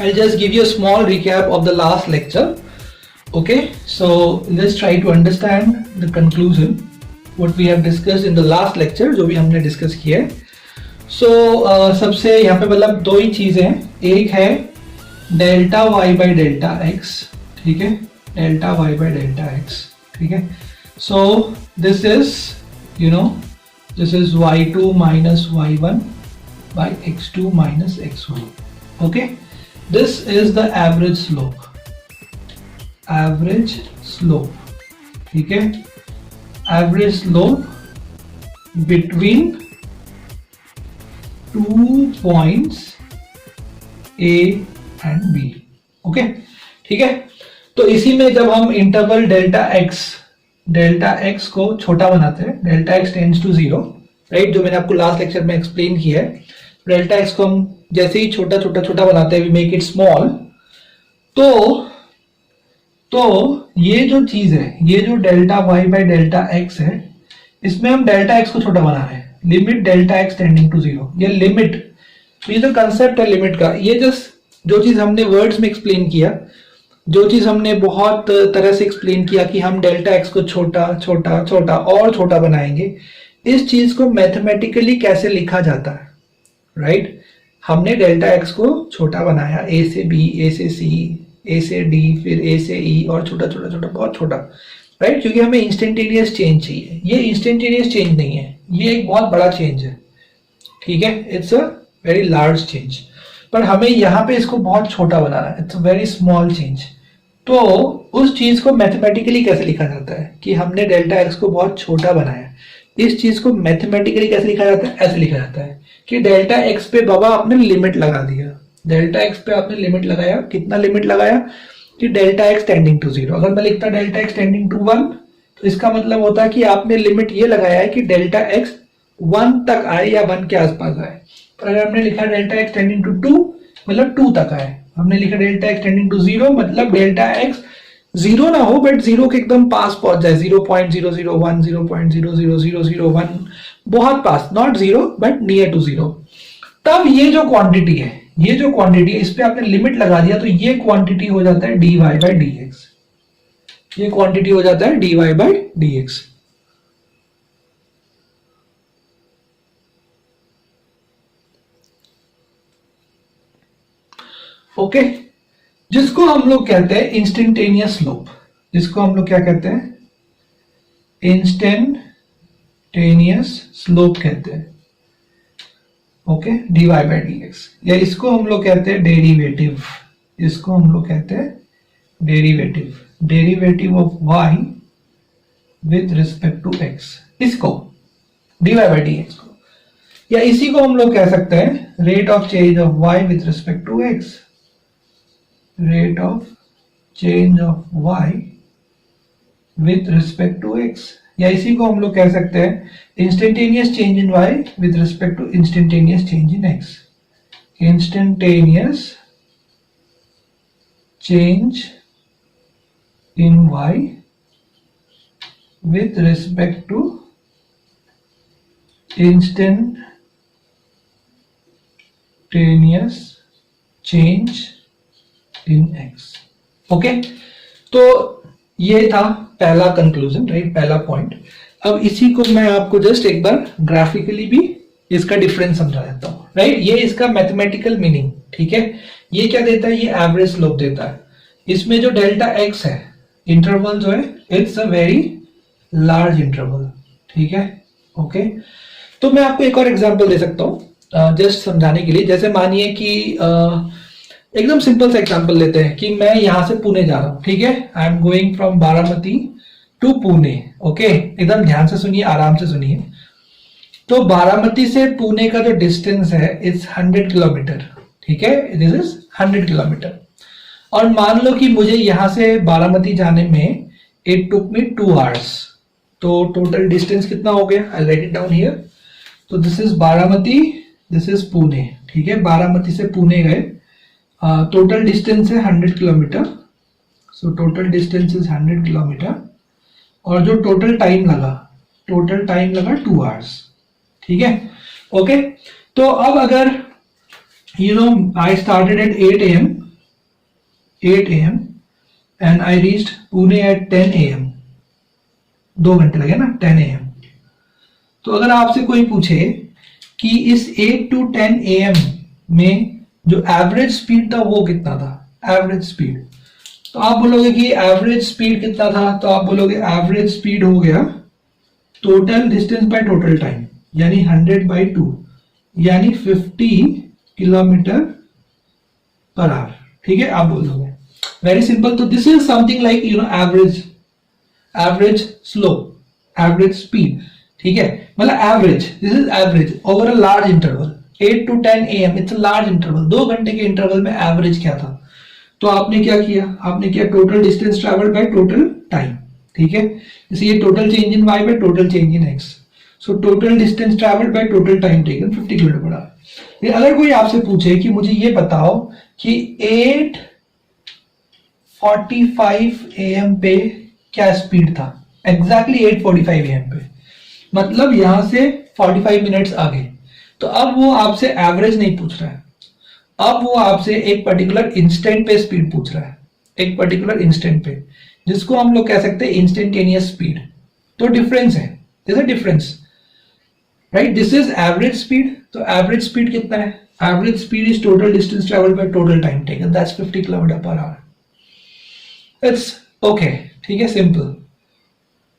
I'll just give you a small recap of the last lecture. Okay, so let's try to understand the conclusion, what we have discussed in the last lecture, जो भी हमने discuss किया है. So सबसे यहाँ पे मतलब दो ही चीजें हैं. एक है delta y by delta x, ठीक है, delta y by delta x, ठीक है. So this is, you know, this is y2 minus y1 by x2 minus x1. Okay, this is the average slope. Average slope, ठीक है, average slope between 2 points A and B. Okay, ठीक है. तो इसी में जब हम इंटरवल डेल्टा x को छोटा बनाते हैं, delta x tends to 0, right, जो मैंने आपको लास्ट लेक्चर में एक्सप्लेन किया है. डेल्टा x को हम जैसे ही छोटा बनाते हैं, वी मेक इट स्मॉल. तो ये जो चीज है, ये जो delta y by delta x है, इसमें हम डेल्टा x को छोटा बना रहे हैं. Limit delta x tending to 0, ये लिमिट, ये जो कंसेप्ट है लिमिट का, ये जस्ट जो चीज हमने वर्ड्स में एक्सप्लेन किया, जो चीज हमने बहुत तरह से एक्सप्लेन किया कि हम डेल्टा x को छोटा और छोटा बनाएंगे, इस चीज को मैथमेटिकली कैसे लिखा जाता है, राइट. हमने डेल्टा x को छोटा बनाया, a से b, a से c, a से d, फिर a से e, और छोटा बहुत छोटा, राइट, क्योंकि हमें इंस्टेंटेनियस चेंज चाहिए. ये इंस्टेंटेनियस चेंज नहीं है, ये एक बहुत बड़ा चेंज है, ठीक है, it's a very large change, पर हमें यहाँ पे इसको बहुत छोटा बनाना है, it's a very small change. तो उस चीज को मैथमेटिकली कैसे लिखा जाता है कि हमने डेल्टा x को बहुत छोटा बनाया, इस चीज को मैथमेटिकली कैसे लिखा जाता है, ऐसे लिखा जाता है कि डेल्टा x पे बाबा आपने लिमिट लगा दिया. डेल्टा x पे आपने लिमिट लगाया, कितना लिमिट लगाया कि डेल्टा x टेंडिंग टू 0. अगर मैं लिखता डेल्टा x टेंडिंग टू 1, तो इसका मतलब होता है कि आपने लिमिट ये लगाया है कि डेल्टा x 1 तक आए या 1 के आसपास आए. पर अगर हमने लिखा डेल्टा x टेंडिंग टू 2, मतलब 2 तक आए. हमने लिखा डेल्टा x टेंडिंग टू 0, मतलब डेल्टा x 0 ना हो बट 0 के एकदम पास पहुंच जाए, 0.001, 0.00001, बहुत पास, नॉट 0 बट नियर टू 0. तब ये जो क्वांटिटी है, इस पे आपने लिमिट लगा दिया, तो ये क्वांटिटी हो जाता है dy बाई dx. ये क्वांटिटी हो जाता है dy बाई dx. ओके, जिसको हम लोग कहते हैं इंस्टेंटेनियस स्लोप, जिसको हम लोग क्या कहते हैं, इंस्टेंटेनियस स्लोप कहते हैं. ओके, dy बाई dx, या इसको हम लोग कहते हैं डेरिवेटिव, इसको हम लोग कहते हैं derivative of y with respect to x, इसको dy बाई dx को, या इसी को हम लोग कह सकते हैं rate of change of y with respect to x, rate of change of y with respect to x, या इसी को हम लोग कह सकते हैं instantaneous change in y with respect to instantaneous change in x. Instantaneous change in y with respect to instantaneous change in x. Okay, तो ये था पहला कंक्लूजन, राइट, पहला पॉइंट. अब इसी को मैं आपको जस्ट एक बार ग्राफिकली भी इसका डिफरेंस समझा देता हूँ, राइट. ये इसका मैथमेटिकल मीनिंग, ठीक है. ये क्या देता है, ये एवरेज स्लोप देता है. इसमें जो डेल्टा x है, इंटरवल जो है, it's a very large interval, ठीक है. ओके, तो मैं आपको एक और एग्जांपल दे सकता हूँ जस्ट समझाने के लिए. जैसे मानिए कि एकदम सिंपल सा एग्जांपल लेते हैं कि मैं यहां से पुणे जा रहा हूं, ठीक है. I am going from Baramati to Pune. Okay, एकदम ध्यान से सुनिए, आराम से सुनिए. तो बारामती से पुणे का जो डिस्टेंस है इट्स 100 किलोमीटर, ठीक है, दिस इज 100 किलोमीटर. और मान लो कि मुझे यहां से बारामती जाने में इट टुक मी 2 hours. तो टोटल डिस्टेंस कितना हो गया, आई राइट इट डाउन हियर. तो this is Baramati, this is Pune, ठीक है. बारामती से पुणे गए, टोटल डिस्टेंस है 100 kilometre. So total distance is 100 kilometre, और जो टोटल टाइम लगा 2 hours, ठीक है. ओके, तो अब अगर I started at 8 AM 8 AM and I reached Pune at 10 AM. 2 घंटे लगे ना, 10 AM. तो अगर आपसे कोई पूछे कि इस 8 to 10 AM में जो एवरेज स्पीड था वो कितना था, एवरेज स्पीड, तो आप बोलोगे कि एवरेज स्पीड कितना था, तो आप बोलोगे एवरेज स्पीड हो गया total distance by total time, यानी 100/2, यानी 50 किलोमीटर पर आवर. ठीक है, आप बोल दोगे वेरी सिंपल. तो this is something like average slope, average speed. ठीक है, मतलब average, this is average over a large interval. 8 to 10 AM it's a large interval. 2 घंटे के इंटरवल में एवरेज क्या था, तो आपने क्या किया, आपने किया total distance travelled by total time. ठीक है, जैसे ये total change in y by total change in x. So total distance travelled by total time taken 50 kilometre per hour. अगर कोई आपसे पूछे कि मुझे ये बताओ कि 8:45 AM पे क्या स्पीड था, एग्जैक्टली 8:45 AM पे, मतलब यहां से 45 मिनट्स आगे, तो अब वो आपसे एवरेज नहीं पूछ रहा है, अब वो आपसे एक पर्टिकुलर इंस्टेंट पे स्पीड पूछ रहा है, एक पर्टिकुलर इंस्टेंट पे, जिसको हम लोग कह सकते हैं इंस्टेंटेनियस स्पीड. तो डिफरेंस है, this is difference, right. This is average speed. तो एवरेज स्पीड कितना है, average speed is total distance travelled by total time taken, that's 50 kilometre per hour. It's okay, ठीक है, सिंपल.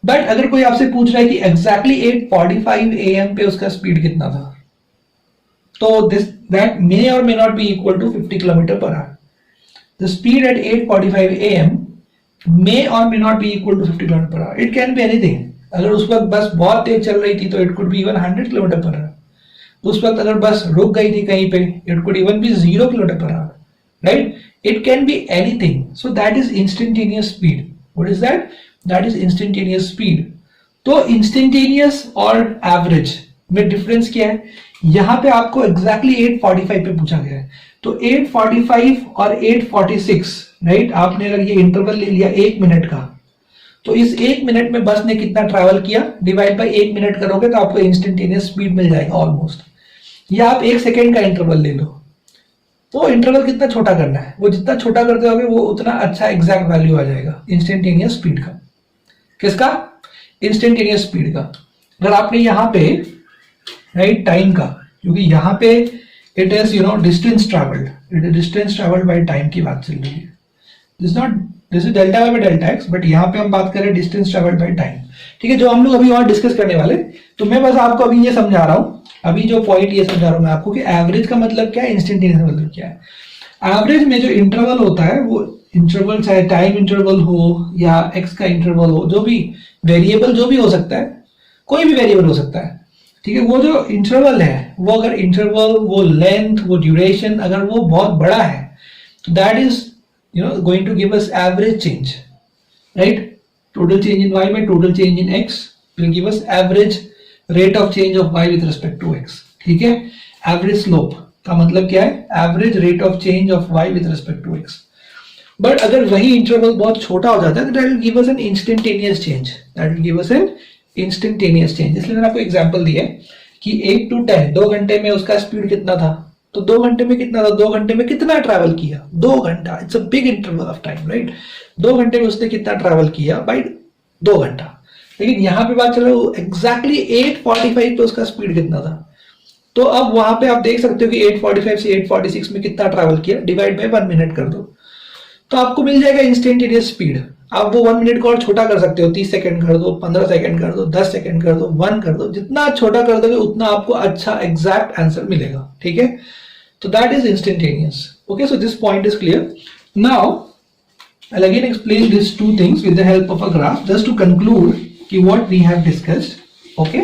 बट अगर कोई आपसे पूछ रहा है कि एग्जैक्टली 8:45 AM पे उसका स्पीड कितना था, तो that may or may not be equal to 50 kilometer per hour. The speed at 8:45 AM may or may not be equal to 50 kilometer per hour. It can be anything. अगर उस वक्त बस बहुत तेज चल रही थी तो it could be even 100 kilometer per hour. उस वक्त अगर बस रुक गई थी कहीं पे, it could even be 0 kilometer per hour. Right? It can be anything. So that is instantaneous speed. What is that? That is instantaneous speed. तो instantaneous और average में डिफरेंस क्या है, यहां पे आपको एग्जैक्टली 8:45 पे पूछा गया है. तो 8:45 और 8:46, राइट, आपने अगर ये इंटरवल ले लिया 1 मिनट का, तो इस 1 मिनट में बस ने कितना ट्रैवल किया, डिवाइड बाय 1 मिनट करोगे तो आपको इंस्टेंटेनियस स्पीड मिल जाएगा ऑलमोस्ट. या आप 1 सेकेंड का इंटरवल ले लो, तो इंटरवल कितना छोटा करना है, वो जितना छोटा करते होगे वो उतना अच्छा एग्जैक्ट वैल्यू आ जाएगा इंस्टेंटेनियस स्पीड का. किसका, इंस्टेंटेनियस स्पीड का. अगर आपने यहाँ पे राइट टाइम का, क्योंकि यहाँ पे it is distance travelled, it is distance travelled by time की बात चल रही है. This is delta y by delta x, but यहाँ पे हम बात करें डिस्टेंस ट्रैवल्ड बाय टाइम. ठीक है, जो हम लोग अभी और डिस्कस करने वाले. तो मैं बस आपको अभी ये समझा रहा हूँ, अभी जो पॉइंट ये समझा रहा हूँ मैं आपको कि एवरेज का मतलब क्या है, इंस्टेंटेनियस मतलब क्या है. एवरेज में जो इंटरवल होता है, वो इंटरवल चाहे टाइम इंटरवल हो या एक्स का इंटरवल हो, जो भी वेरिएबल जो भी हो सकता है, कोई भी वेरिएबल हो सकता है. ठीक है, वो जो इंटरवल है, वो अगर इंटरवल, वो लेंथ, वो ड्यूरेशन अगर वो बहुत बड़ा है, तो that is going to give us average change, right. Total change in y by total change in x will give us average rate of change of y with respect to x. ठीक है, average slope का मतलब क्या है, average rate of change of y with respect to x. But अगर वही interval बहुत छोटा हो जाता है, तो that will give us an instantaneous change, that will give us an instantaneous change. इसलिए मैंने आपको एग्जांपल दिया है कि 8 to 10, 2 घंटे में उसका स्पीड कितना था, तो 2 घंटे में कितना था, 2 घंटे में कितना ट्रैवल किया, 2 घंटा. It's a big interval of time, right. 2 घंटे में उसने कितना ट्रैवल किया बाय 2 घंटा. लेकिन यहाँ पे बात चल रही है एग्जैक्टली 8:45 पे उसका स्पीड कितना था. तो अब वहां पे आप देख सकते हो कि 8:45 से 8:46 में कितना ट्रैवल किया, डिवाइड बाय 1 मिनट कर दो, तो आपको मिल जाएगा इंस्टेंटेनियस स्पीड. आप वो 1 मिनट को और छोटा कर सकते हो, 30 सेकंड कर दो, 15 सेकंड कर दो, 10 सेकंड कर दो, 1 कर दो. जितना छोटा कर दोगे उतना आपको अच्छा एग्जैक्ट आंसर मिलेगा. ठीक है, तो that is instantaneous. Okay, so this point is clear. Now I'll again explain these two things with the help of a graph, just to conclude ki what we have discussed. Okay,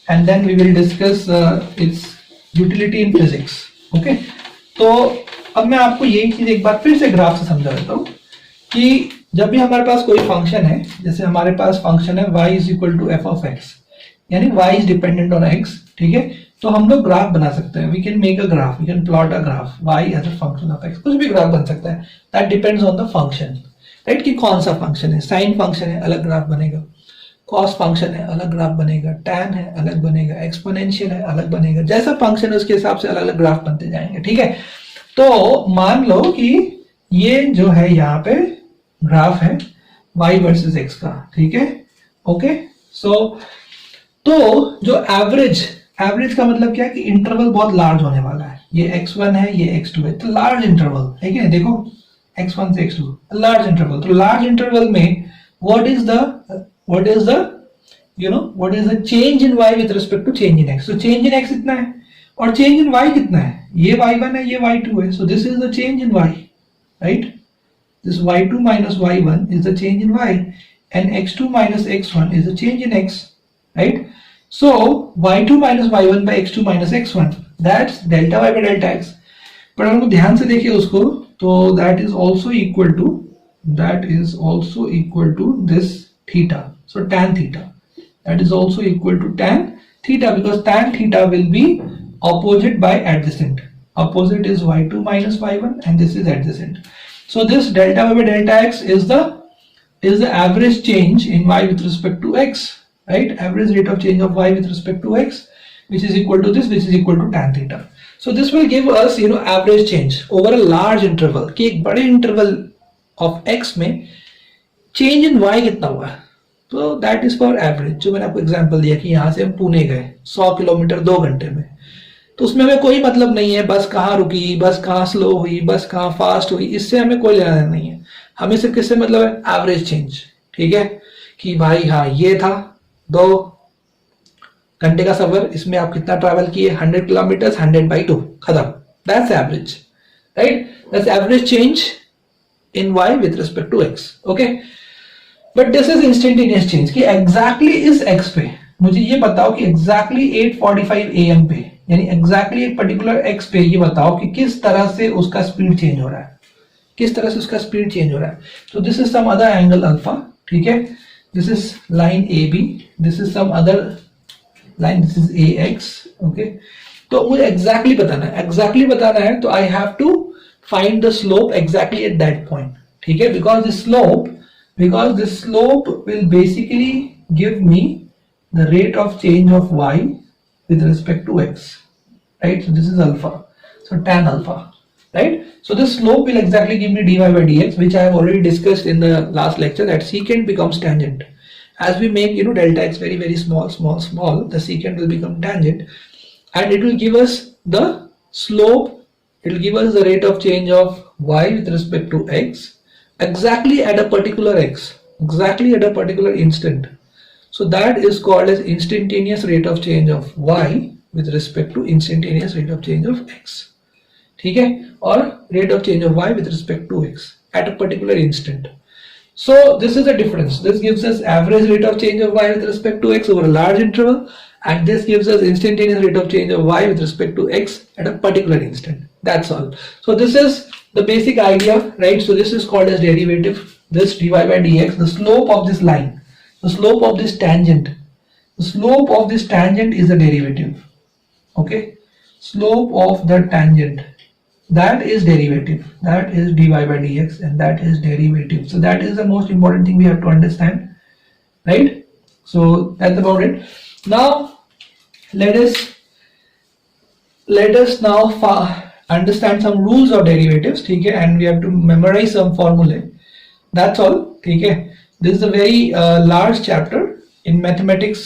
and then we will discuss its utility in physics. Okay, तो अब मैं आपको यही चीज एक बार फिर से graph से समझा देता हूँ कि जब भी हमारे पास कोई फंक्शन है, जैसे हमारे पास फंक्शन है y is equal to f of x, यानी y is dependent on x. ठीक है, तो हम लोग ग्राफ बना सकते हैं. We can make a graph, we can plot a graph y as a function of x. कुछ भी ग्राफ बन सकता है, that depends on the function, right, कि कौन सा फंक्शन है. साइन फंक्शन है, अलग ग्राफ बनेगा. कॉस फंक्शन है, अलग ग्राफ बनेगा. टैन है, अलग बनेगा. एक्सपोनेंशियल है, अलग बनेगा. जैसा फंक्शन है उसके हिसाब से अलग अलग ग्राफ बनते जाएंगे. ठीक है, तो मान लो कि ये जो है यहाँ पे ग्राफ है y वर्सेस x का, ठीक है। ओके, सो तो जो एवरेज का मतलब क्या है कि इंटरवल बहुत लार्ज होने वाला है। ये x1 है, ये x2 है, तो लार्ज इंटरवल है क्या, देखो x1 से x2 लार्ज इंटरवल। तो लार्ज इंटरवल में what is the change in y with respect to change in x? So change in x इतना है और change in y कितना है, ये y1 है, ये y2 है। So this is the change in y, right? This y2 minus y1 is the change in y, and x2 minus x1 is the change in x, right? So y2 minus y1 by x2 minus x1, that's delta y by delta x. पर अगर हम ध्यान से देखिए उसको, तो that is also equal to this theta. So tan theta, that is also equal to tan theta, because tan theta will be opposite by adjacent. Opposite is y2 minus y1 and this is adjacent. So this delta y by delta x is the average change in y with respect to x, right? Average rate of change of y with respect to x, which is equal to this, which is equal to tan theta. So this will give us average change over a large interval, कि एक बड़े interval of x में change in y कितना हुआ। तो that is for average। जो मैंने आपको example दिया कि यहाँ से हम पुणे गए 100 किलोमीटर 2 घंटे में, तो उसमें हमें कोई मतलब नहीं है बस कहाँ रुकी, बस कहाँ स्लो हुई, बस कहाँ फास्ट हुई, इससे हमें कोई लेना नहीं है। हमें सिर्फ किससे मतलब है, एवरेज चेंज, ठीक है, कि भाई हाँ ये था 2 घंटे का सफर, इसमें आप कितना ट्रैवल किए, 100 किलोमीटर, 100/2 खत्म, that's average, right? That's average change in y with respect to x, okay. But this is instantaneous change, कि एग्जैक्टली इस x पे मुझे ये बताओ कि एग्जैक्टली 8:45 AM पे, यानी एग्जैक्टली एक पर्टिकुलर x पे ये बताओ कि किस तरह से उसका स्पीड चेंज हो रहा है, किस तरह से उसका स्पीड चेंज हो रहा है। तो this is some other angle alpha, ठीक है, this is line AB, this is some other line, this is AX, okay. तो मुझे एग्जैक्टली बताना है, तो I have to find the slope exactly at that point, ठीक है, because this slope will basically give me the rate of change of y with respect to x, right? So this is alpha, so tan alpha, right? So this slope will exactly give me dy by dx, which I have already discussed in the last lecture, that secant becomes tangent. As we make delta x very very small, the secant will become tangent, and it will give us the slope, it will give us the rate of change of y with respect to x exactly at a particular x, exactly at a particular instant. So that is called as instantaneous rate of change of y with respect to instantaneous rate of change of x, ठीक है, और rate of change of y with respect to x at a particular instant. So this is the difference. This gives us average rate of change of y with respect to x over a large interval, and this gives us instantaneous rate of change of y with respect to x at a particular instant. That's all. So this is the basic idea, right? So this is called as derivative. This dy by dx, the slope of this line, the slope of this tangent, the slope of this tangent is the derivative, okay? Slope of the tangent, that is derivative, that is dy by dx, and that is derivative. So that is the most important thing we have to understand, right? So that's about it. Now let us now understand some rules of derivatives, ठीक है, and we have to memorize some formulae. That's all, ठीक है. This is a very large chapter in mathematics.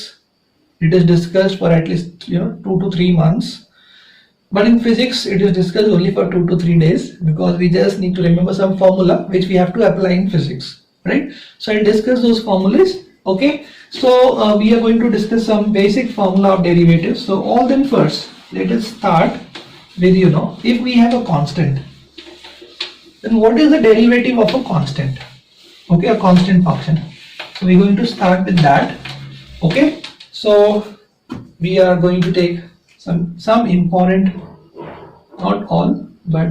It is discussed for at least 2 to 3 months, but in physics it is discussed only for 2 to 3 days, because we just need to remember some formula which we have to apply in physics, right? So I'll discuss those formulas, okay? So we are going to discuss some basic formula of derivatives. So all them first, let us start with if we have a constant, then what is the derivative of a constant? Okay, a constant function. So we're going to start with that, okay? So we are going to take some important, not all, but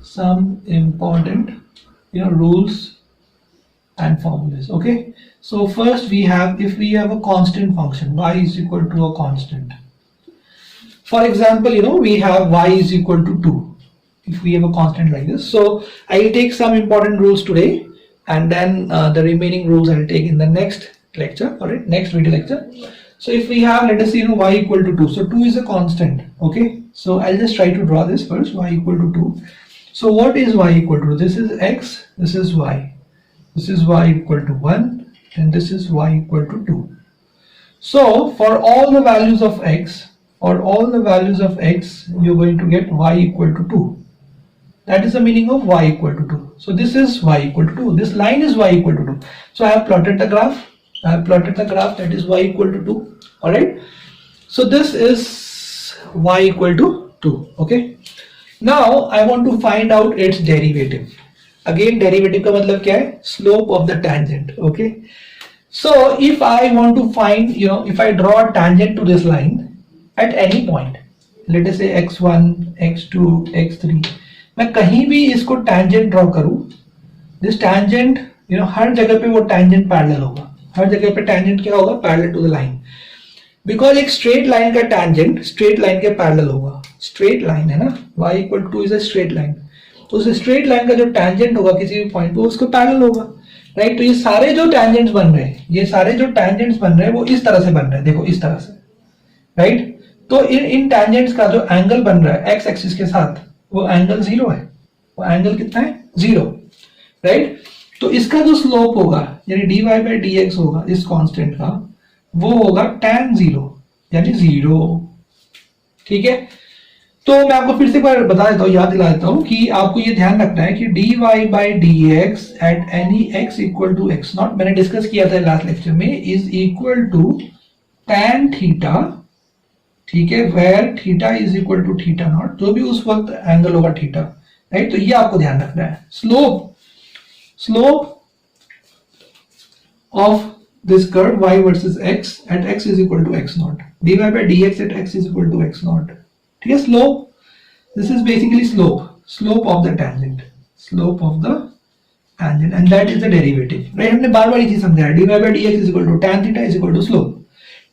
some important rules and formulas, okay? So first we have, if we have a constant function, y is equal to a constant. For example, we have y is equal to 2. If we have a constant like this, so I will take some important rules today, and then the remaining rules I will take in the next lecture, alright, next video lecture. So if we have, let us see, y equal to 2, so 2 is a constant, okay? So I'll just try to draw this first, y equal to 2. So what is y equal to? This is x, this is y. This is y equal to 1 and this is y equal to 2. So for all the values of x, you're going to get y equal to 2. That is the meaning of y equal to 2. So this is y equal to 2. This line is y equal to 2. So I have plotted the graph. That is y equal to 2. Alright. So this is y equal to 2. Okay. Now I want to find out its derivative. Again, derivative का मतलब क्या है? Slope of the tangent. Okay. So if I want to find, if I draw a tangent to this line at any point, let us say x1, x2, x3, मैं कहीं भी इसको tangent draw करूं, this tangent, हर जगह पे वो tangent parallel होगा. हर जगह पे tangent क्या होगा? Parallel to the line. Because एक straight line का tangent straight line के parallel होगा. Straight line है ना? y equal to is a straight line. तो उस स्ट्रेट लाइन का जो टैंजेंट होगा किसी भी पॉइंट पे उसको पैरेलल होगा, राइट. तो ये सारे जो टैंजेंट्स बन रहे हैं वो इस तरह से बन रहे हैं, देखो इस तरह से, राइट. तो इन टैंजेंट्स का जो एंगल बन रहा है एक्स एक्सिस के साथ वो एंगल 0 है. वो एंगल कितना है? 0, राइट. तो इसका जो स्लोप होगा यानी dy बाई डी एक्स होगा इस कांस्टेंट का, वो होगा tan 0 यानी 0. ठीक है. तो मैं आपको फिर से एक बार बता देता हूँ, याद दिला देता हूँ कि आपको ये ध्यान रखना है कि dy by D x at any x equal to x naught, मैंने डिस्कस किया था लास्ट लेक्चर में, is equal to tan theta. ठीक है. Where theta is equal to theta naught, जो भी उस वक्त एंगल होगा थीटा, राइट. तो ये आपको ध्यान रखना है. Slope of this curve y versus x at x is equal to x naught, dy by dx at x is equal to x naught. ठीक है. slope, this is basically slope of the tangent and that is the derivative, right. हमने बार-बार ये चीज समझा है. dy by dx is equal to tan theta is equal to slope,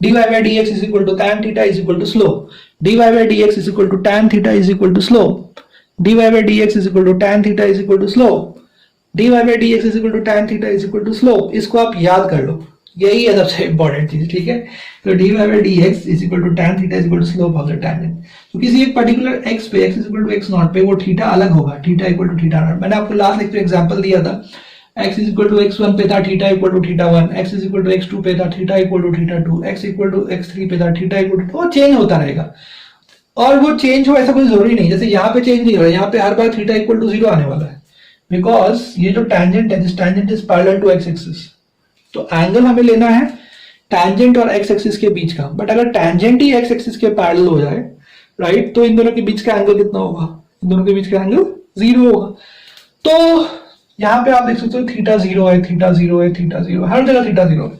dy by dx is equal to tan theta is equal to slope, dy by dx is equal to tan theta is equal to slope, dy by dx is equal to tan theta is equal to slope, dy by dx is equal to tan theta is equal to slope. इसको आप याद कर लो, यही है सबसे important चीज. ठीक है. तो dy by dx is equal to tan theta is equal to slope of the tangent. तो किसी एक पर्टिकुलर x पे x is equal to x naught पे वो थीटा अलग होगा, theta equal to theta naught. मैंने आपको लास्ट लेक्चर एग्जांपल दिया था, x is equal to x1 पे था theta equal to theta 1, x is equal to x2 पे था theta equal to theta 2, x equal to x3 पे था थीटा इक्वल टू, वो चेंज होता रहेगा. और वो चेंज हो ऐसा कोई जरूरी नहीं, जैसे यहाँ पे चेंज नहीं हो रहा है, यहाँ पे हर बार थीटा इक्वल टू 0 आने वाला है, बिकॉज ये जो टैंजेंट है, this tangent is parallel to x axis. तो एंगल हमें लेना है टैंजेंट और एक्स एक्सिस के बीच का. बट अगर टैंजेंट ही एक्स एक्सिस के पैरेलल हो जाए, राइट, तो इन दोनों के बीच का एंगल कितना होगा? इन दोनों के बीच का एंगल 0 होगा. तो यहाँ पे आप देख सकते हो थीटा 0 है, थीटा 0 है, थीटा 0, हर जगह थीटा 0 है.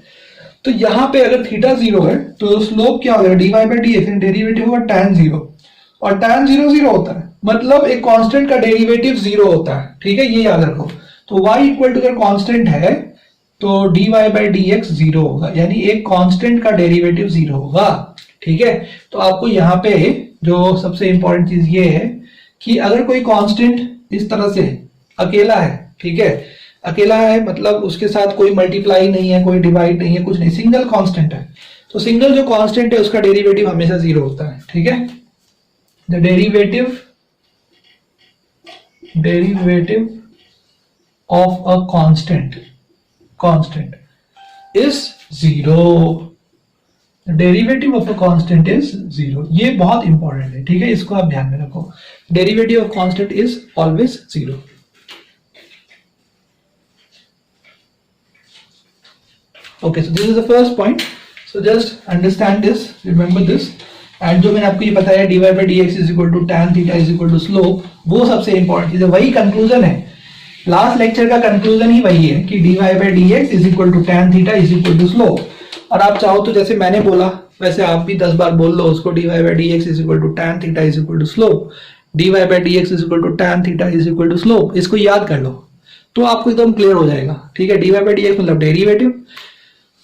तो यहाँ पे अगर थीटा 0 है तो स्लोप क्या होगा? dy by D x, derivative होगा tan 0, और tan 0 0 होता है, मतलब एक कांस्टेंट का डेरिवेटिव 0 होता है. ठीक है, ये याद रखो. तो y इक्वल टू अगर कांस्टेंट है तो dy बाई डी एक्स 0 होगा, यानी एक कांस्टेंट का डेरिवेटिव 0 होगा. ठीक है. तो आपको यहाँ पे जो सबसे इंपॉर्टेंट चीज ये है कि अगर कोई कांस्टेंट इस तरह से अकेला है, ठीक है, अकेला है मतलब उसके साथ कोई मल्टीप्लाई नहीं है, कोई डिवाइड नहीं है, कुछ नहीं, सिंगल कांस्टेंट है, तो सिंगल जो कांस्टेंट है उसका डेरिवेटिव हमेशा 0 होता है. ठीक है. The derivative of a constant is 0. Derivative of a constant is 0. ये बहुत इंपॉर्टेंट है. ठीक है, इसको आप ध्यान में रखो. Derivative of constant is always 0. Okay, so this is the first point. So just understand this, remember this. And जो मैंने आपको ये बताया dy by D x is equal to tan theta is equal to slope, वो सबसे important चीज है. वही कंक्लूजन है. लास्ट लेक्चर का कंक्लूजन ही वही है कि dy by D x is equal to tan theta is equal to slope. और आप चाहो तो जैसे मैंने बोला वैसे आप भी 10 बार बोल लो उसको, dy by D x is equal to tan theta is equal to slope, dy by D x is equal to tan theta is equal to slope. इसको याद कर लो तो आपको एकदम क्लियर हो जाएगा. ठीक है. dy बाई डी एक्स मतलब डेरिवेटिव,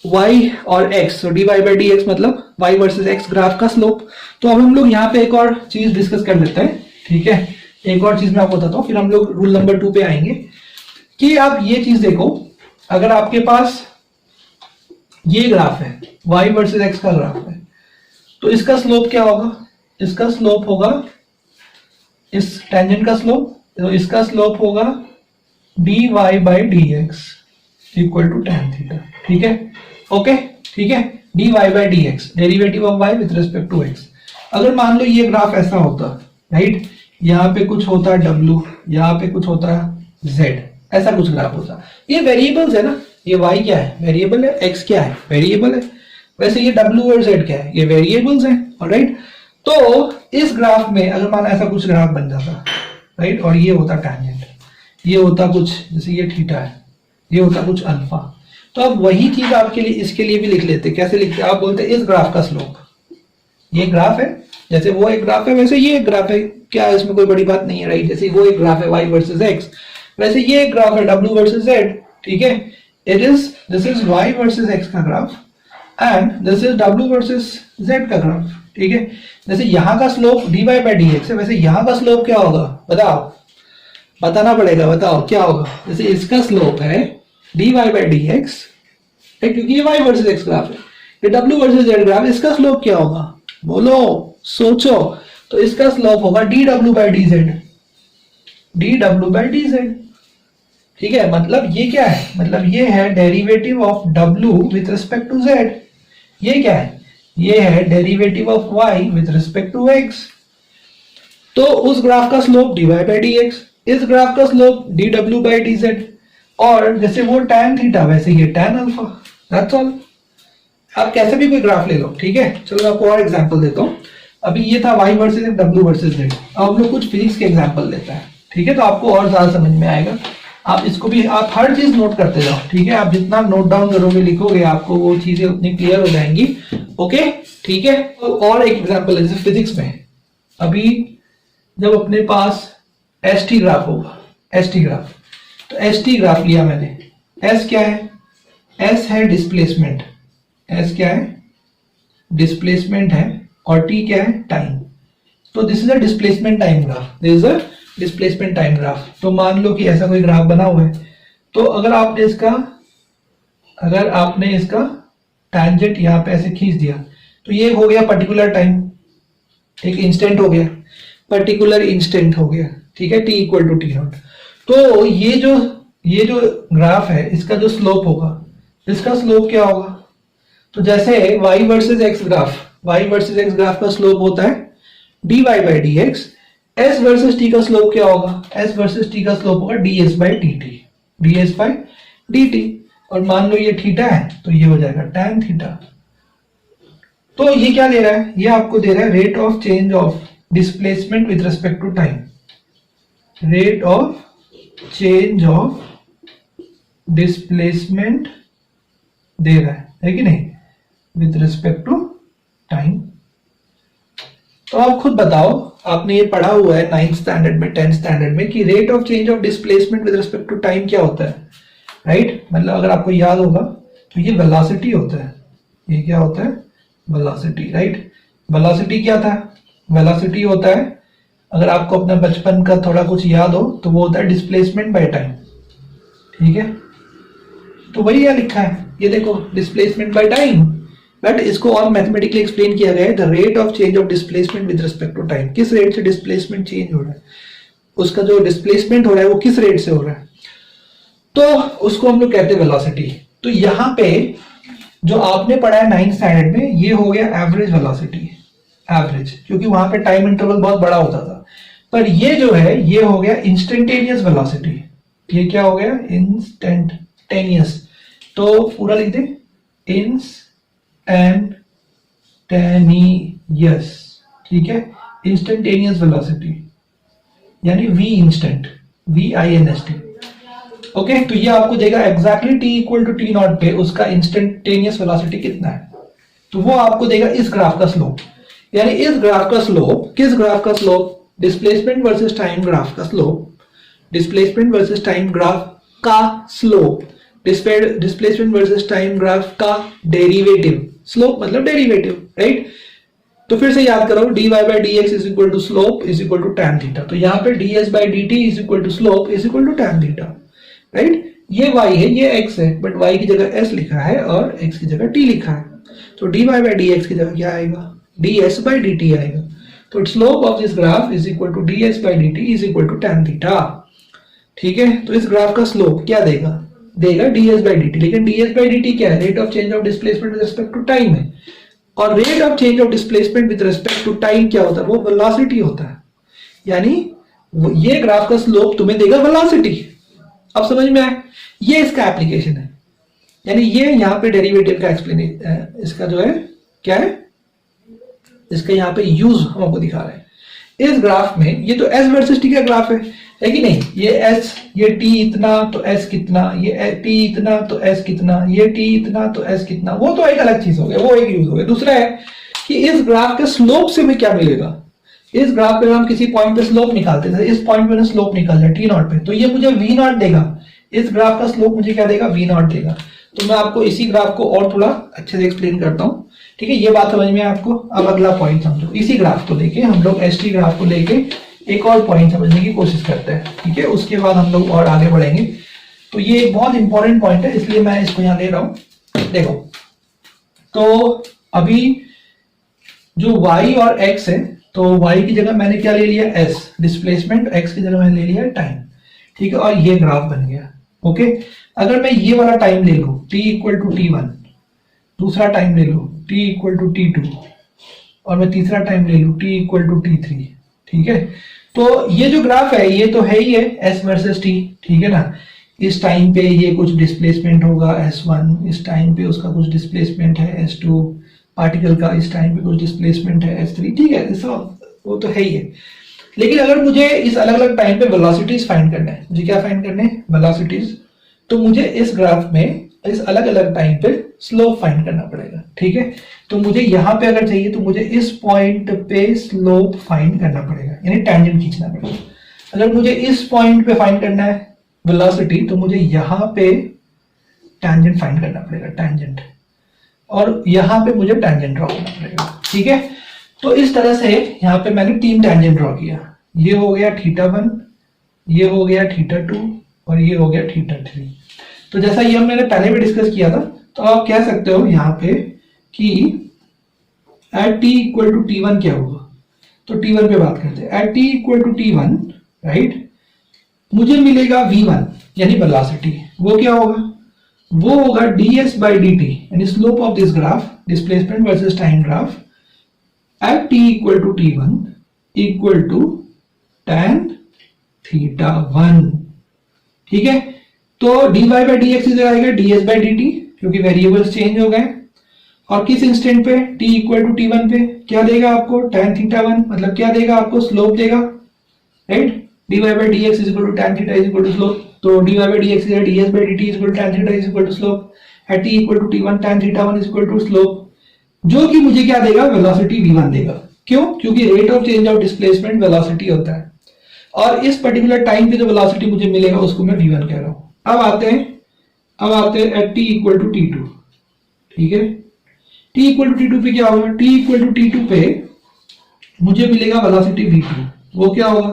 y और x, तो dy बाई डी एक्स मतलब y वर्सेस x ग्राफ का स्लोप. तो अब हम लोग यहाँ पे एक और चीज डिस्कस कर लेते हैं. ठीक है, एक और चीज मैं आपको बताता हूँ, फिर हम लोग रूल नंबर 2 पे आएंगे. कि आप ये चीज देखो, अगर आपके पास ये ग्राफ है, y वर्सेस x का ग्राफ है, तो इसका स्लोप क्या होगा? इसका स्लोप होगा इस टेंजेंट का स्लोप तो इसका स्लोप होगा dy by D x equal to tan theta. ठीक है, ओके, ठीक है, dy by D x derivative of y with respect to x। अगर मान लो ये ग्राफ ऐसा होता, राइट, यहाँ पे कुछ होता w, यहाँ पे कुछ होता z, ऐसा कुछ ग्राफ होता। ये वेरिएबल्स है ना, ये y क्या है, वेरिएबल है, x क्या है, वेरिएबल है, वैसे ये w और z क्या है, ये वेरिएबल्स हैं, ऑलराइट। तो इस ग्राफ में अगर माना ऐसा कुछ ग्राफ बन जाता, राइट, और ये होता टैंजेंट, ये होता कुछ जैसे ये थीटा है, ये होता कुछ अल्फा, तो अब वही चीज आपके लिए इसके लिए भी लिख लेते। कैसे लिखते, आप बोलते इस ग्राफ का स्लोप, ये ग्राफ है, जैसे वो एक ग्राफ है वैसे ये एक ग्राफ है, क्या इसमें कोई बड़ी बात नहीं है, राइट। जैसे वो एक ग्राफ है y वर्सेस x, वैसे ये एक ग्राफ है w वर्सेस z, ठीक है। This is y versus x का graph and this is w versus z का ग्राफ, ठीक है। जैसे यहाँ का slope dy by D x है, वैसे यहाँ का स्लोप क्या होगा, बताओ, बताना पड़ेगा, बताओ क्या होगा। जैसे इसका स्लोप है dy बाई डी एक्स, क्योंकि ये y वर्सेस x ग्राफ है, ये w वर्सेस z ग्राफ, इसका स्लोप क्या होगा, बोलो, सोचो। तो इसका स्लोप होगा dw by d z, dw by d z, ठीक है। मतलब ये क्या है, मतलब ये है derivative of w with respect to z, ये क्या है, ये है derivative of y with respect to x। तो उस ग्राफ का slope dy by D x, इस ग्राफ का slope dw by d Z, और जैसे वो tan थीटा वैसे ये tan अल्फा, दैट्स ऑल। आप कैसे भी कोई ग्राफ ले लो, ठीक है। चलो मैं आपको और एग्जांपल देता हूँ। अभी ये था y versus w versus z, अब हम लोग कुछ फिजिक्स के एग्जांपल लेते हैं, ठीक है, तो आपको और ज्यादा समझ में आएगा। आप इसको भी, आप हर चीज नोट करते जाओ, ठीक है। आप जितना नोट डाउन करोगे, लिखोगे, आपको वो चीजें उतनी क्लियर हो जाएंगी, ओके, ठीक है। तो और एक एग्जांपल है, जैसे फिजिक्स में अभी जब अपने पास st ग्राफ होगा, st ग्राफ, तो st ग्राफ लिया मैंने, s क्या है, s है डिस्प्लेसमेंट, s क्या है, डिस्प्लेसमेंट है, और t क्या है, टाइम। तो this is a displacement time graph, this is a displacement time graph. तो मान लो कि ऐसा कोई ग्राफ बना हुआ है, तो अगर आपने इसका टैंजेंट यहाँ पे ऐसे खींच दिया, तो ये हो गया पर्टिकुलर टाइम, एक इंस्टेंट हो गया, पर्टिकुलर इंस्टेंट हो गया, ठीक है, t equal to t naught. तो ये जो ग्राफ है, इसका जो स्लोप होगा, इसका स्लोप क्या होगा, तो जैसे y वर्सेस x ग्राफ का स्लोप होता है dy by D x, s versus t का स्लोप क्या होगा, s वर्सेस t का स्लोप होगा ds बाई dt, और मान लो ये थीटा है, तो ये हो जाएगा tan थीटा। तो ये क्या दे रहा है, ये आपको दे रहा है rate of change of displacement with respect to time, rate of change of displacement दे रहा है कि नहीं, विद रिस्पेक्ट टू टाइम। तो आप खुद बताओ, आपने ये पढ़ा हुआ है 9th स्टैंडर्ड में, 10th स्टैंडर्ड में, कि rate of change of displacement with respect to time क्या होता है, राइट। मतलब अगर आपको याद होगा तो ये वेलोसिटी होता है, ये क्या होता है, वेलोसिटी, राइट। वेलोसिटी क्या था, वेलोसिटी होता है, अगर आपको अपना बचपन का थोड़ा कुछ याद हो तो वो होता है डिस्प्लेसमेंट बाय टाइम, ठीक है। तो वही यहाँ लिखा है, ये देखो, डिस्प्लेसमेंट बाय टाइम, बट इसको और मैथमेटिकली एक्सप्लेन किया गया है, the rate of change of displacement with respect to time. किस रेट से डिस्प्लेसमेंट चेंज हो रहा है, उसका जो डिस्प्लेसमेंट हो रहा है वो किस रेट से हो रहा है, तो उसको हम लोग कहते हैं वेलोसिटी। तो यहाँ पे जो आपने पढ़ा है 9th स्टैंडर्ड में, ये हो गया एवरेज वेलोसिटी, एवरेज, क्योंकि वहां पे टाइम इंटरवल बहुत बड़ा होता था। पर ये जो है, ये हो गया इंस्टेंटेनियस वेलोसिटी, ये क्या हो गया, इंस्टेंटेनियस। तो पूरा लिख दे, इंस्टेंटेनियस, ठीक है, इंस्टेंटेनियस वेलोसिटी यानी v इंस्टेंट, VINST, ओके। तो ये आपको देगा exactly t equal to t naught पे उसका इंस्टेंटेनियस वेलोसिटी कितना है, तो वो आपको देगा इस ग्राफ का स्लोप। यानी इस ग्राफ का स्लोप, किस ग्राफ का slope, displacement versus time graph का slope, displacement versus time graph का slope, displacement versus time graph का डेरिवेटिव, स्लोप मतलब डेरिवेटिव, राइट। तो फिर से याद करो, dy by D x is equal to slope is equal to tan theta. तो यहाँ पे ds by D T is equal to slope is equal to tan theta, right. ये y है, ये x है, बट y की जगह s लिखा है और x की जगह t लिखा है। तो dy बाई डी एक्स की जगह क्या आएगा, ds बाई डी टी आएगा। तो तो slope of this graph is equal to ds by dt is equal to tan theta. ठीक है, तो इस ग्राफ का स्लोप क्या देगा, देगा ds बाई dt। लेकिन ds बाई dt क्या है, rate of change of displacement with respect to time है, और rate of change of displacement with respect to time क्या होता है, वो वेलोसिटी होता है। यानी ये ग्राफ का स्लोप तुम्हें देगा वेलोसिटी। अब समझ में आया, ये इसका एप्लीकेशन है। यानी ये यहाँ पे डेरिवेटिव का एक्सप्लेनेशन, इसका जो है क्या है, इसका यहाँ पे यूज हमको दिखा रहा है। इस ग्राफ में ये तो s वर्सेस t का ग्राफ है कि नहीं, ये s, ये t इतना तो s कितना, ये t इतना तो s कितना, ये t इतना तो s कितना, वो तो एक अलग चीज हो गया, वो एक यूज हो गया। दूसरा है कि इस ग्राफ के स्लोप से हमें क्या मिलेगा। इस ग्राफ पे हम किसी पॉइंट पे स्लोप निकालते हैं, इस पॉइंट पे स्लोप निकाल रहा है t नॉट पे, तो ये मुझे v नॉट देगा। इस ग्राफ का स्लोप मुझे क्या देगा, v नॉट देगा। तो मैं आपको इसी ग्राफ को और थोड़ा अच्छे से एक्सप्लेन करता हूँ। ठीक है, ये बात समझ में आपको। अब अगला पॉइंट समझो, इसी ग्राफ को लेके हम लोग st ग्राफ को लेके एक और पॉइंट समझने की कोशिश करते हैं। ठीक है, उसके बाद हम लोग और आगे बढ़ेंगे। तो ये एक बहुत इंपॉर्टेंट पॉइंट है, इसलिए मैं इसको यहाँ ले रहा हूं। देखो, तो अभी जो y और x है, तो y की जगह मैंने क्या ले लिया, s डिस्प्लेसमेंट, x की जगह मैंने ले लिया टाइम। ठीक है, और ये ग्राफ बन गया। ओके, अगर मैं ये वाला टाइम ले लूं t इक्वल टू t1, दूसरा टाइम ले लूं t इक्वल टू t2, और मैं तीसरा टाइम ले लूं t इक्वल टू t3। ठीक है, तो ये जो ग्राफ है ये तो है ही है s वर्सेस t। ठीक है ना, इस टाइम पे ये कुछ डिस्प्लेसमेंट होगा s1, इस टाइम पे उसका कुछ डिस्प्लेसमेंट है s2, पार्टिकल का इस टाइम पे कुछ डिस्प्लेसमेंट है s3। ठीक है, वो तो है ही है। लेकिन अगर मुझे इस अलग अलग टाइम पे वेलोसिटीज फाइंड करना है, मुझे क्या फाइंड करने हैं, वेलोसिटीज, तो मुझे इस ग्राफ में इस अलग अलग टाइम पे स्लोप फाइंड करना पड़ेगा। ठीक है, तो मुझे यहां पे अगर चाहिए तो मुझे इस पॉइंट पे स्लोप फाइंड करना पड़ेगा, यानी टेंजेंट खींचना पड़ेगा। अगर मुझे इस पॉइंट पे फाइंड करना है वेलोसिटी, तो मुझे यहां पे टेंजेंट फाइंड करना पड़ेगा, टेंजेंट, और यहां पे मुझे टेंजेंट ड्रॉ करना पड़ेगा। ठीक है, तो इस तरह से यहां पे मैंने 3 टेंजेंट ड्रॉ किया। ये हो गया θ1, ये हो गया θ2, और ये हो गया θ3। तो जैसा ये मैंने पहले भी डिस्कस किया था, तो आप कह सकते हो यहाँ पे कि eight t equal to t1 क्या होगा। तो t1 पे बात करते हैं। At t equal to t1, right, मुझे मिलेगा v1 यानी वेलोसिटी। वो क्या होगा, वो होगा ds बाई dt, यानी slope of this graph, displacement versus time graph, at t equal to t1 equal to tan θ1। ठीक है, तो dy बाई dx इधर आएगा ds बाई dt, क्योंकि वेरिएबल्स चेंज हो गए। और किस इंस्टेंट पे, t इक्वल टू t1 पे क्या देगा आपको, tan θ1, मतलब क्या देगा आपको, स्लोप देगा, right. dy by dx is equal to tan θ is equal to slope, तो dy by dx is ds by dt is equal to tan θ is equal to slope, at t equal to t1 tan θ1 is equal to slope, जो कि मुझे क्या देगा, velocity v1 देगा। क्यों, क्योंकि rate of change of displacement velocity होता है, और इस पर्टिकुलर टाइम पे जो वेलोसिटी मुझे मिलेगा उसको मैं v1 कह रहा हूं। अब आते हैं at t equal to t2। ठीक है, t इक्वल टू t2 पे क्या होगा, t इक्वल टू t2 पे मुझे मिलेगा वेलोसिटी v2। वो क्या होगा,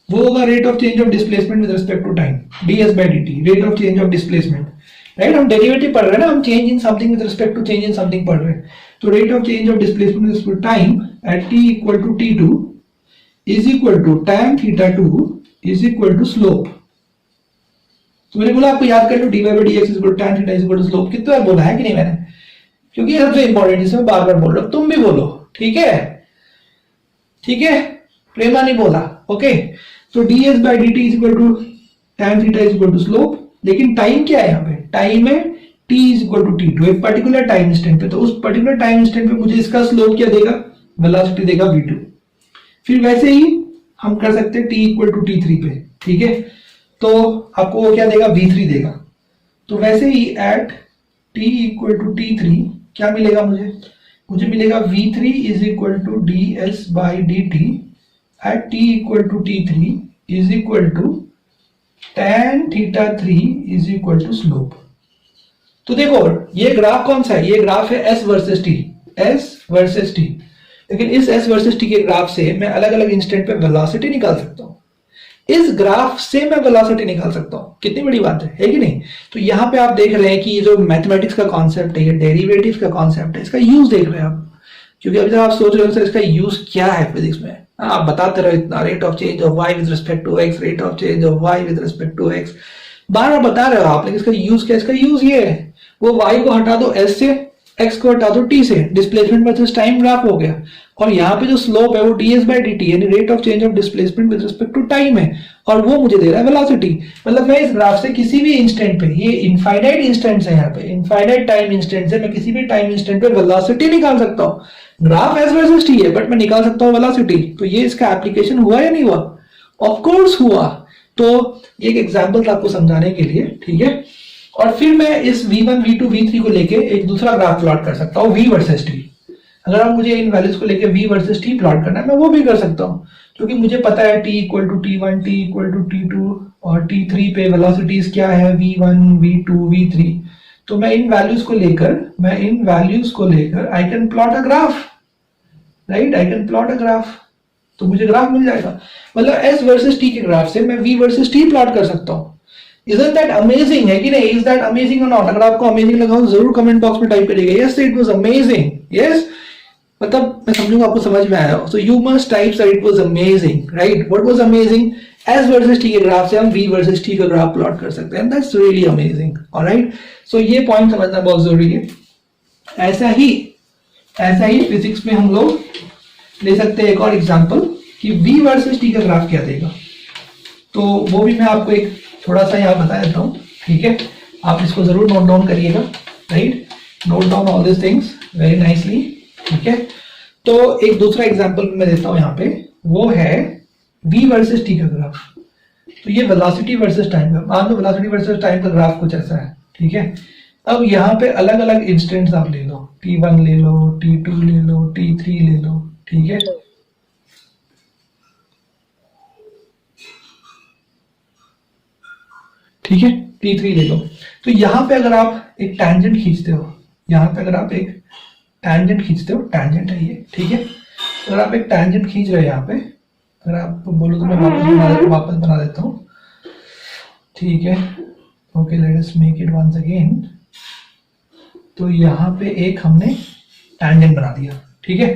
वो होगा rate of change of displacement with respect to time, ds by dt, rate of change of displacement, right. हम डेरिवेटिव पढ़ रहे हैं ना, हम change in something with respect to change in something पढ़ रहे हैं। तो rate of change of displacement with respect to time at t equal to t2 is equal to tan θ2 is equal to slope. तो मैंने बोला आपको याद कर लो, dy by dx is equal to tan θ is equal to slope. कितनी बार बोला है कि नहीं मैंने, क्योंकि ये सबसे इंपॉर्टेंट, इसमें बार बार बोल रहा हूं, तुम भी बोलो। ठीक है, ठीक है, प्रेमा नहीं बोला। ओके, तो ds by dt is equal to tan θ is equal to slope. लेकिन टाइम क्या है यहाँ पे, टाइम है t is equal to t2, एक पर्टिकुलर टाइम इंस्टेंट पे। तो उस पर्टिकुलर टाइम इंस्टेंट पे मुझे इसका स्लोप क्या देगा, वेलोसिटी देगा v2। फिर वैसे ही हम कर सकते हैं t इक्वल टू t3 पे। ठीक है, तो आपको वो क्या देगा, v3 देगा। तो वैसे ही at t equal to t3 क्या मिलेगा मुझे मिलेगा v3 is equal to ds by dt at t equal to t3 is equal to tan θ3 is equal to slope. तो देखो ये ग्राफ कौन सा है, ये ग्राफ है s वर्सेस t। लेकिन इस s वर्सेस t के ग्राफ से मैं अलग अलग इंस्टेंट पे वेलोसिटी निकाल सकता हूं, इस ग्राफ से मैं वेलोसिटी निकाल सकता हूं। कितनी बड़ी बात है कि नहीं। तो यहां पे आप देख रहे हैं कि ये जो मैथमेटिक्स का कॉन्सेप्ट है, ये डेरिवेटिव का कॉन्सेप्ट है, इसका यूज देख रहे हैं आप। क्योंकि अभी तक आप सोच रहे हो सर इसका यूज क्या है फिजिक्स में, आप बताते रहो इतना, rate of change of Y with respect to X, rate of change of Y with respect to X, बार बार बता रहे हो आप, लेकिन इसका यूज क्या है? इसका यूज ये है, वो वाई को हटा दो एस से, एक्स को हटा दो टी से, डिस्प्लेसमेंट वर्सेस टाइम ग्राफ हो गया, और यहाँ पे जो स्लोप है वो ds बाई dt यानी rate of change of displacement with respect to time है, और वो मुझे दे रहा है वेलोसिटी। मतलब मैं इस ग्राफ से किसी भी इंस्टेंट पे, ये इनफाइनाइट इंस्टेंट्स है, यहाँ पे इनफाइनाइट टाइम इंस्टेंट है, मैं किसी भी टाइम इंस्टेंट पे वेलोसिटी निकाल सकता हूँ। ग्राफ एस वर्सेस टी है बट मैं निकाल सकता हूँ वेलोसिटी। तो ये इसका एप्लीकेशन हुआ या नहीं हुआ? ऑफ कोर्स हुआ। तो एक एग्जांपल था आपको समझाने के लिए, ठीक है। और फिर मैं इस v1 v2 v3 को लेके एक दूसरा ग्राफ प्लॉट कर सकता हूँ v वर्सेस t। अगर आप मुझे इन वैल्यूज को लेके v वर्सेस t प्लॉट करना है मैं वो भी कर सकता हूँ, क्योंकि मुझे पता है t equal to t1, t equal to t2 और t3 पे वेलोसिटीज क्या है v1 v2 v3। तो मैं इन वैल्यूज को लेकर I can plot a graph, right, I can plot a graph, तो मुझे ग्राफ मिल जाएगा। मतलब s वर्सेस t के ग्राफ से मैं v वर्सेस t प्लॉट कर सकता हूँ। Isn't that amazing? है कि नहीं? Is that amazing or not? अगर आपको अमेजिंग लगा हो जरूर कमेंट बॉक्स में टाइप करिएगा yes it was amazing, yes, मतलब मैं समझूंगा आपको समझ में आया। So you must type that it was amazing, right? What was amazing? S versus T के ग्राफ से हम V versus T का ग्राफ प्लॉट कर सकते हैं, that's really amazing, alright? So ये पॉइंट समझना बहुत जरूरी है। ऐसा ही फिजिक्स में हम लोग ले सकते हैं एक और एग्जांपल कि V वर्सेस T का ग्राफ क्या देगा, तो वो भी मैं आपको एक थोड़ा सा यहाँ बता देता हूँ, ठीक है। आप इसको जरूर नोट डाउन करिएगा, right, note down all this things very nicely, ठीक है। तो एक दूसरा एग्जांपल मैं देता हूँ यहाँ पे, वो है v वर्सेस t का ग्राफ। तो ये वेलोसिटी वर्सेस टाइम का, मान लो वेलोसिटी वर्सेस टाइम का ग्राफ कुछ ऐसा है, ठीक है। अब यहाँ पे अलग अलग इंस्टेंट्स आप ले लो, t1 ले लो, t2 ले लो, t3 ले लो, ठीक है। ठीक है, t3 ले लो। तो यहाँ पे अगर आप एक टैंजेंट खींचते हो, टैंजेंट है ये, ठीक है। अगर आप एक टैंजेंट खींच रहे हो यहाँ पे, अगर आप बोलो तो मैं वापस बना देता हूँ, ठीक है। Okay, let us make it once again. तो यहाँ पे एक हमने टैंजेंट बना दिया, ठीक है।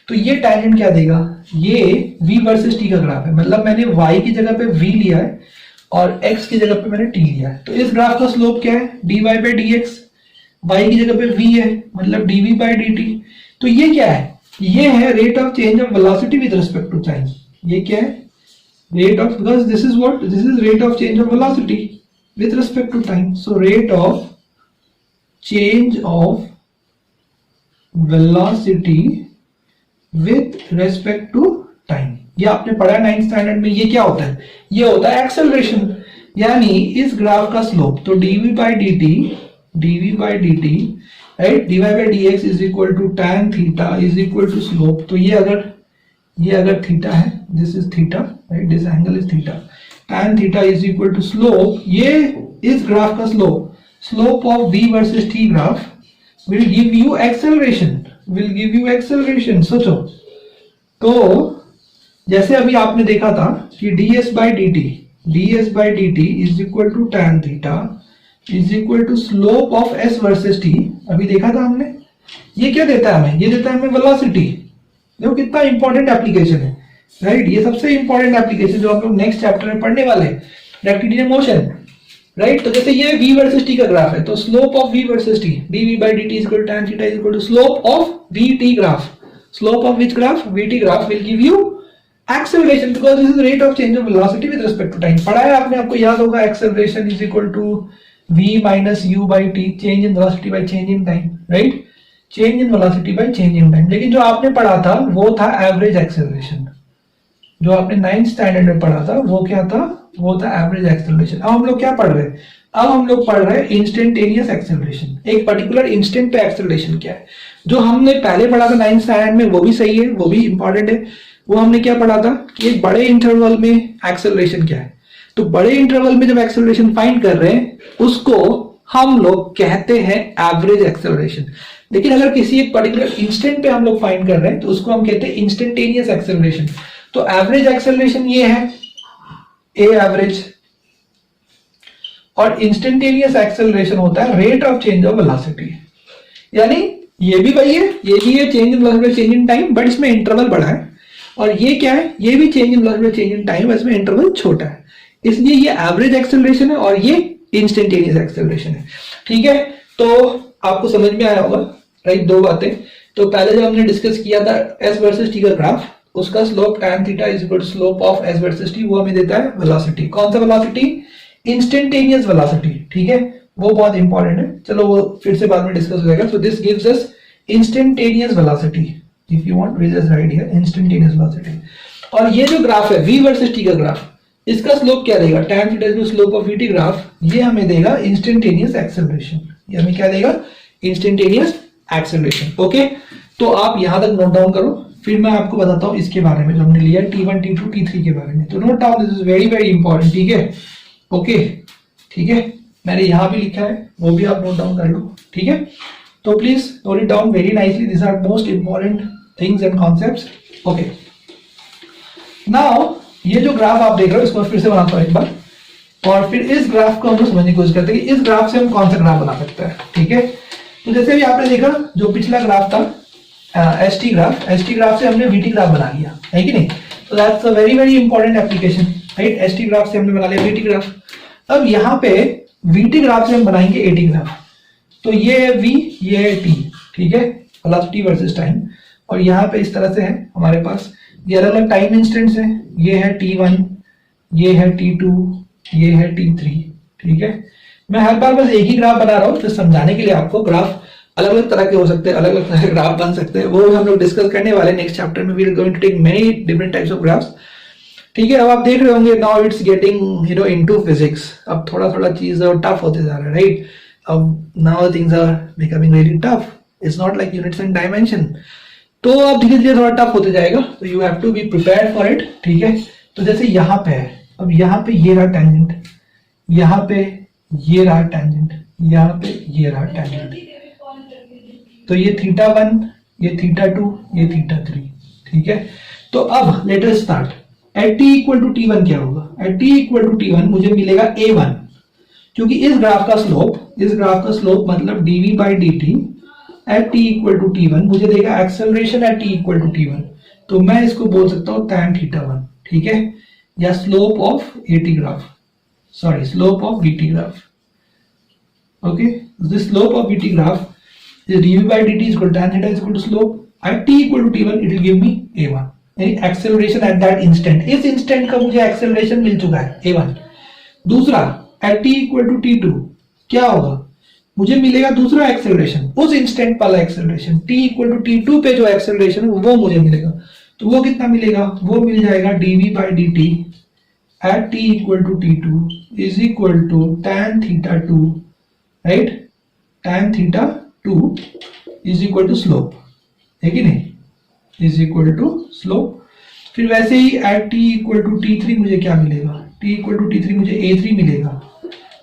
तो ये टैंजेंट क्या देगा? ये v वर्सेस t का ग्राफ है, मतलब मैंने y की जगह पे v लिया है और x की जगह पे मैंने t लिया है। तो इस ग्राफ का स्लोप क्या है? dy बाई dx, y की जगह पे v है, मतलब dv बाई dt। तो ये क्या है? ये है rate of change of velocity with respect to time. ये क्या है? Rate of, because this is rate of change of velocity with respect to time. So rate of change of velocity with respect to time, ये आपने पढ़ा 9th standard में। ये क्या होता है? ये होता है एक्सेलरेशन, यानी इस ग्राफ का स्लोप। तो dv by dt, right, dy by dx is equal to tan theta is equal to slope. तो ये अगर थीटा है, this is theta, right, this angle is theta, tan theta is equal to slope. ये इस graph का slope of v versus t graph will give you acceleration, सोचो। तो जैसे अभी आपने देखा था कि ds by dt is equal to tan theta is equal to slope of s versus t, अभी देखा था हमने। ये क्या देता है हमें? ये देता है हमें वेलोसिटी। देखो कितना इंपॉर्टेंट एप्लीकेशन है, राइट। ये सबसे इंपॉर्टेंट एप्लीकेशन जो हम लोग नेक्स्ट चैप्टर में पढ़ने वाले हैं, रेक्टिलिनियर मोशन, राइट। तो जैसे ये v वर्सेस t का ग्राफ है, तो slope of v versus t, dv by dt is equal to tan theta is equal to slope of vt graph. Slope of which graph? vt graph will give you acceleration, because this is rate of change of velocity with respect to time. पढ़ा है आपने, आपको याद होगा, acceleration is equal to v minus u by t, change in velocity by change in time, right, change in velocity by change in time. लेकिन जो आपने पढ़ा था वो था एवरेज एक्सेलरेशन, जो आपने 9th स्टैंडर्ड में पढ़ा था वो क्या था? वो था एवरेज एक्सेलरेशन। अब हम लोग क्या पढ़ रहे हैं? अब हम लोग पढ़ रहे हैं इंस्टेंटेनियस एक्सेलरेशन। एक पर्टिकुलर इंस्टेंट पे एक्सेलरेशन क्या है, जो हमने पहले पढ़ा था 9th स्टैंडर्ड में, वो भी सही है, वो भी इंपॉर्टेंट है। वो हमने क्या पढ़ा था कि एक बड़े इंटरवल में एक्सेलरेशन क्या है। तो बड़े इंटरवल में जब एक्सेलरेशन फाइंड कर रहे हैं उसको हम लोग कहते हैं एवरेज एक्सेलरेशन। लेकिन अगर किसी एक पर्टिकुलर इंस्टेंट पे हम लोग फाइंड कर रहे हैं तो उसको हम कहते हैं इंस्टेंटेनियस एक्सेलरेशन। तो एवरेज एक्सेलरेशन ये है ए एवरेज, और इंस्टेंटेनियस एक्सेलरेशन होता है rate of change of velocity. यानी ये भी वही है, ये भी है change in velocity change in time, but इसमें इंटरवल बड़ा है। और ये क्या है, ये भी change in velocity change in time, इसमें इंटरवल छोटा है, इसलिए ये एवरेज एक्सेलरेशन है और ये इंस्टेंटेनियस एक्सेलरेशन है। ठीक है, तो आपको समझ में आया होगा, राइट। दो बातें, तो पहले जब हमने डिस्कस किया था एस वर्सेस टी का ग्राफ, उसका slope tan theta is equal to slope of s versus t, वो हमें देता है वेलोसिटी। कौन सा वेलोसिटी? Instantaneous velocity. ठीक है, वो बहुत इंपॉर्टेंट है, चलो वो फिर से बाद में डिस्कस हो जाएगा। So this gives us instantaneous velocity, if you want will just right here instantaneous velocity. और ये जो ग्राफ है v वर्सेस t का ग्राफ, इसका स्लोप क्या देगा? tan theta is slope of vt graph, ये हमें देगा इंस्टेंटेनियस एक्सेलरेशन। ये हमें क्या देगा? Instantaneous acceleration. ओके, तो आप यहां तक नोट डाउन करो, फिर मैं आपको बताता हूं इसके बारे में जो हमने लिया t1 t2 t3 के बारे में। तो note down, this is very very important. ठीक है, ओके, ठीक है, मैंने यहां भी लिखा है, वो भी आप नोट डाउन कर लो। ठीक है, तो please note it down very nicely, this are most important things and concepts. Okay, now ये जो ग्राफ आप देख रहे हो, इसको फिर से बनाता हूं एक बार, और फिर इस ग्राफ को हम लोग समझने की कोशिश करते हैं कि इस ग्राफ से हम कौन सा ग्राफ बना सकते हैं। ठीक है, तो जैसे भी आपने देखा, जो पिछला ग्राफ था एस टी ग्राफ से हमने वीटी ग्राफ बना लिया, है कि नहीं? तो that's a very very important application, right. S T graph से हमने बना लिया वीटी ग्राफ। अब यहाँ पे वीटी ग्राफ से हम बनाएंगे एटी ग्राफ। तो ये है वी, ये है टी, ठीक है, वेलोसिटी वर्सेस टाइम। और यहाँ पे इस तरह से है हमारे पास, ये अलग अलग टाइम इंस्टेंट्स है, ये है t1, ये है t2, ये है t3। ठीक है, मैं हर बार बस एक ही ग्राफ बना रहा हूँ तो समझाने के लिए आपको। ग्राफ अलग अलग तरह के हो सकते हैं, अलग अलग तरह के ग्राफ बन सकते हैं, वो हम लोग डिस्कस करने वाले नेक्स्ट चैप्टर में। We are going to take many different types of graphs. ठीक है, अब आप देख रहे होंगे, now it's getting into physics. अब थोड़ा थोड़ा चीज टफ होते जा रहा है, राइट। अब now things are becoming very tough, it's not like units and dimension. तो अब धीरे धीरे थोड़ा टफ होते जाएगा, तो you have to be prepared for it. ठीक है, तो जैसे यहाँ पे है, अब यहाँ पे ये रहा टेंजेंट, यहाँ पे ये रहा टेंजेंट, यहाँ पे ये रहा टेंजेंट। तो ये θ1, ये θ2, ये θ3। ठीक है, तो अब let us start. At t equal to t1 क्या होगा? Eight t equal to t1 मुझे मिलेगा a1, क्योंकि इस ग्राफ का स्लोप मतलब dv by dt at t equal to t1 मुझे देगा acceleration at t equal to t1। तो मैं इसको बोल सकता हूं tan θ1, ठीक है, या slope of at graph, sorry slope of vt graph. Okay, the slope of vt graph is dv by dt is equal to tan theta is equal to slope at t equal to t1, it will give me a1, यानी acceleration at that instant. इस instant का मुझे acceleration मिल चुका है a1। दूसरा at t equal to t2 क्या होगा? मुझे मिलेगा दूसरा एक्सेलरेशन, उस इंस्टेंट वाला acceleration, t equal to t2 पे जो एक्सेलरेशन है वो मुझे मिलेगा। तो वो कितना मिलेगा? वो मिल जाएगा dv by dt at t equal to t2 is equal to tan θ2, right, tan θ2 is equal to slope, है कि नहीं, is equal to slope। फिर वैसे ही at t equal to t3 मुझे क्या मिलेगा? t equal to t3 मुझे a3 मिलेगा,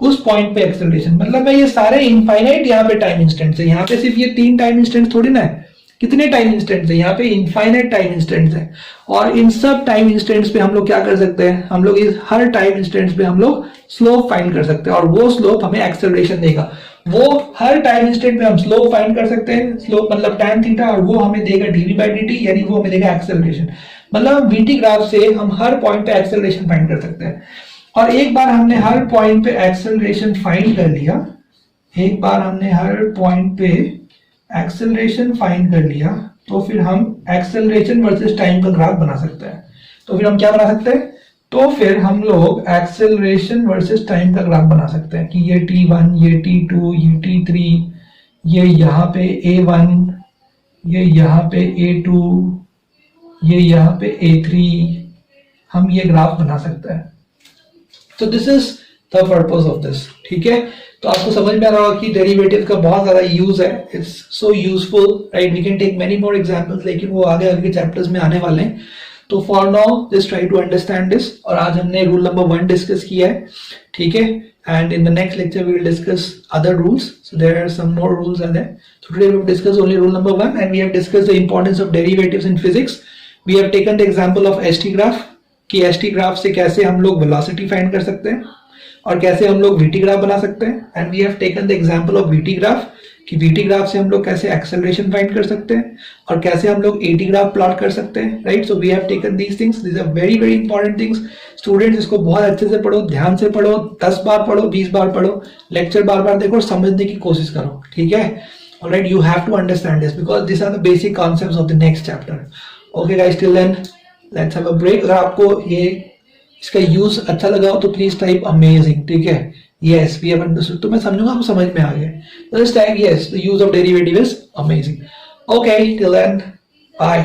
उस पॉइंट पे एक्सेलरेशन। मतलब मैं ये सारे इनफाइनाइट यहाँ पे टाइम इंस्टेंट्स है, यहाँ पे सिर्फ ये 3 टाइम इंस्टेंट्स थोड़ी ना है, कितने टाइम इंस्टेंट्स है यहाँ पे? इनफाइनाइट टाइम इंस्टेंट्स है। और इन सब टाइम इंस्टेंट्स पे हम लोग क्या कर सकते हैं? हम लोग इस हर टाइम इंस्टेंट्स पे हम लोग स्लोप फाइंड कर सकते हैं, और वो स्लोप हमें एक्सेलरेशन देगा। वो हर टाइम इंस्टेंट पे हम स्लोप फाइंड कर सकते हैं, स्लोप मतलब tan थीटा, और वो हमें देगा dv by dt, यानी वो हमें देगा एक्सेलरेशन। मतलब vt ग्राफ से हम हर पॉइंट पे एक्सेलरेशन फाइंड कर सकते हैं। और एक बार हमने हर पॉइंट पे एक्सेलरेशन फाइंड कर लिया, एक बार हमने हर पॉइंट पे एक्सेलरेशन फाइंड कर लिया, तो फिर हम एक्सेलरेशन वर्सेस टाइम का ग्राफ बना सकते हैं। तो फिर हम क्या बना सकते हैं? तो फिर हम लोग एक्सेलरेशन वर्सेस टाइम का ग्राफ बना सकते हैं कि ये t1, ये t2, ये t3, ये यहाँ पे a1, ये यहाँ पे a2, ये यहाँ पे a3, हम ये ग्राफ बना सकते हैं। तो this is the purpose of this. ठीक है, तो आपको समझ में आ रहा होगा कि डेरिवेटिव का बहुत ज्यादा यूज है, it's so useful, right. We can take many more examples, लेकिन वो आगे आगे चैप्टर्स में आने वाले हैं। तो for now just try to understand this. और आज हमने रूल नंबर 1 डिस्कस किया है, ठीक है, and in the next lecture we will discuss other rules. So there are some more rules are there. So today we have discussed only rule number 1, and we have discussed the importance of derivatives in physics. We have taken the example of ST graph कि ST graph से कैसे हम लोग velocity find कर सकते हैं, और कैसे हम लोग वीटी ग्राफ बना सकते हैं, and we have taken the example of VT graph कि वीटी ग्राफ से हम लोग कैसे एक्सेलरेशन फाइंड कर सकते हैं और कैसे हम लोग एटी ग्राफ प्लॉट कर सकते हैं, राइट। So we have taken these things, these are very very important things. Students इसको बहुत अच्छे से पढ़ो, ध्यान से पढ़ो, 10 बार पढ़ो, 20 बार पढ़ो, लेक्चर बार बार देखो, समझने की कोशिश करो, ठीक है। Alright, you have to understand this because this are the basic concepts of the next chapter. Okay guys, till then let's have a break. अगर आपको ये इसका यूज अच्छा लगा हो तो प्लीज टाइप अमेजिंग, ठीक है। यस वी हैव अंडरस्टूड, तो मैं समझूंगा आपको समझ में आ गया। तो जस्ट type yes, the use of derivative is amazing. Okay, till then bye.